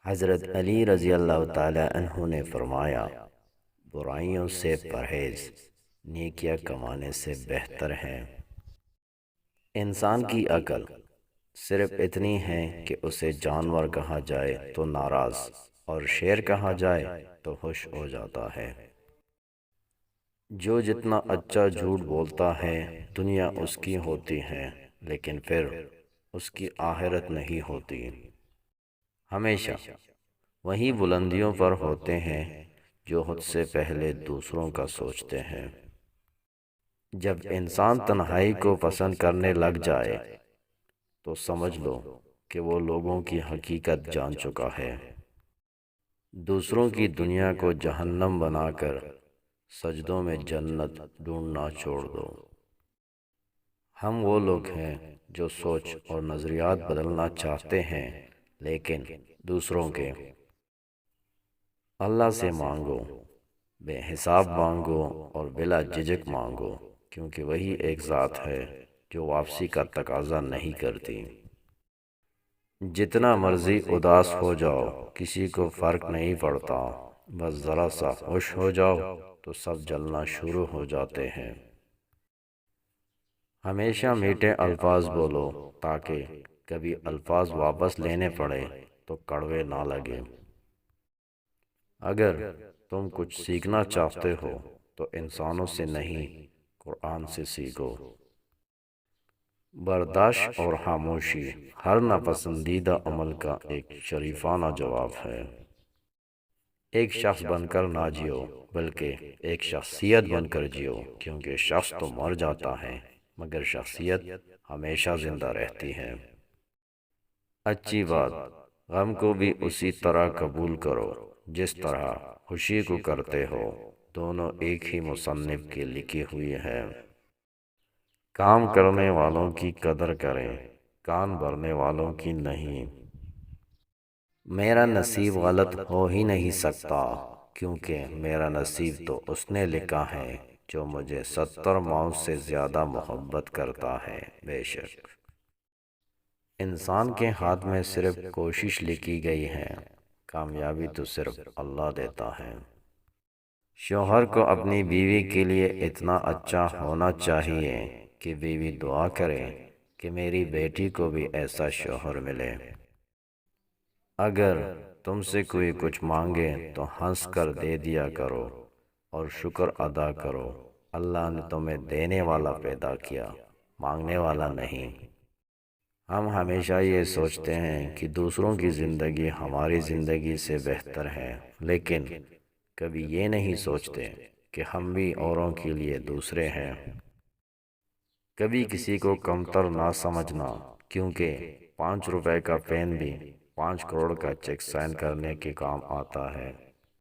حضرت علی رضی اللہ تعالی عنہ نے فرمایا، برائیوں سے پرہیز نیکیاں کمانے سے بہتر ہے۔ انسان کی عقل صرف اتنی ہے کہ اسے جانور کہا جائے تو ناراض اور شیر کہا جائے تو خوش ہو جاتا ہے۔ جو جتنا اچھا جھوٹ بولتا ہے دنیا اس کی ہوتی ہے، لیکن پھر اس کی آخرت نہیں ہوتی۔ ہمیشہ وہی بلندیوں پر ہوتے ہیں جو خود سے پہلے دوسروں کا سوچتے ہیں۔ جب انسان تنہائی کو پسند کرنے لگ جائے تو سمجھ لو کہ وہ لوگوں کی حقیقت جان چکا ہے۔ دوسروں کی دنیا کو جہنم بنا کر سجدوں میں جنت ڈھونڈنا چھوڑ دو۔ ہم وہ لوگ ہیں جو سوچ اور نظریات بدلنا چاہتے ہیں، لیکن دوسروں کے۔ اللہ سے مانگو، بے حساب مانگو اور بلا جھجک مانگو، کیونکہ وہی ایک ذات ہے جو واپسی کا تقاضا نہیں کرتی۔ جتنا مرضی اداس ہو جاؤ کسی کو فرق نہیں پڑتا، بس ذرا سا خوش ہو جاؤ تو سب جلنا شروع ہو جاتے ہیں۔ ہمیشہ میٹھے الفاظ بولو تاکہ کبھی الفاظ واپس لینے پڑے تو کڑوے نہ لگے۔ اگر تم کچھ سیکھنا چاہتے ہو تو انسانوں سے نہیں، قرآن سے سیکھو۔ برداشت اور خاموشی ہر ناپسندیدہ عمل کا ایک شریفانہ جواب ہے۔ ایک شخص بن کر نہ جیو، بلکہ ایک شخصیت بن کر جیو، کیونکہ شخص تو مر جاتا ہے مگر شخصیت ہمیشہ زندہ رہتی ہے۔ اچھی بات، غم کو بھی اسی طرح قبول کرو جس طرح خوشی کو کرتے ہو، دونوں ایک ہی مصنف کی لکھی ہوئی ہے۔ کام کرنے والوں کی قدر کریں، کان بھرنے والوں کی نہیں۔ میرا نصیب غلط ہو ہی نہیں سکتا، کیونکہ میرا نصیب تو اس نے لکھا ہے جو مجھے 70 ماؤں سے زیادہ محبت کرتا ہے۔ بے شک انسان کے ہاتھ میں صرف کوشش لکھی گئی ہے، کامیابی تو صرف اللہ دیتا ہے۔ شوہر کو اپنی بیوی کے لیے اتنا اچھا ہونا چاہیے کہ بیوی دعا کرے کہ میری بیٹی کو بھی ایسا شوہر ملے۔ اگر تم سے کوئی کچھ مانگے تو ہنس کر دے دیا کرو اور شکر ادا کرو۔ اللہ نے تمہیں دینے والا پیدا کیا، مانگنے والا نہیں۔ ہم ہمیشہ یہ سوچتے ہیں کہ دوسروں کی زندگی ہماری زندگی سے بہتر ہے، لیکن کبھی یہ نہیں سوچتے کہ ہم بھی اوروں کے لیے دوسرے ہیں۔ کبھی کسی کو کمتر نہ سمجھنا، کیونکہ 5 روپے کا پین بھی 5 کروڑ کا چیک سائن کرنے کے کام آتا ہے۔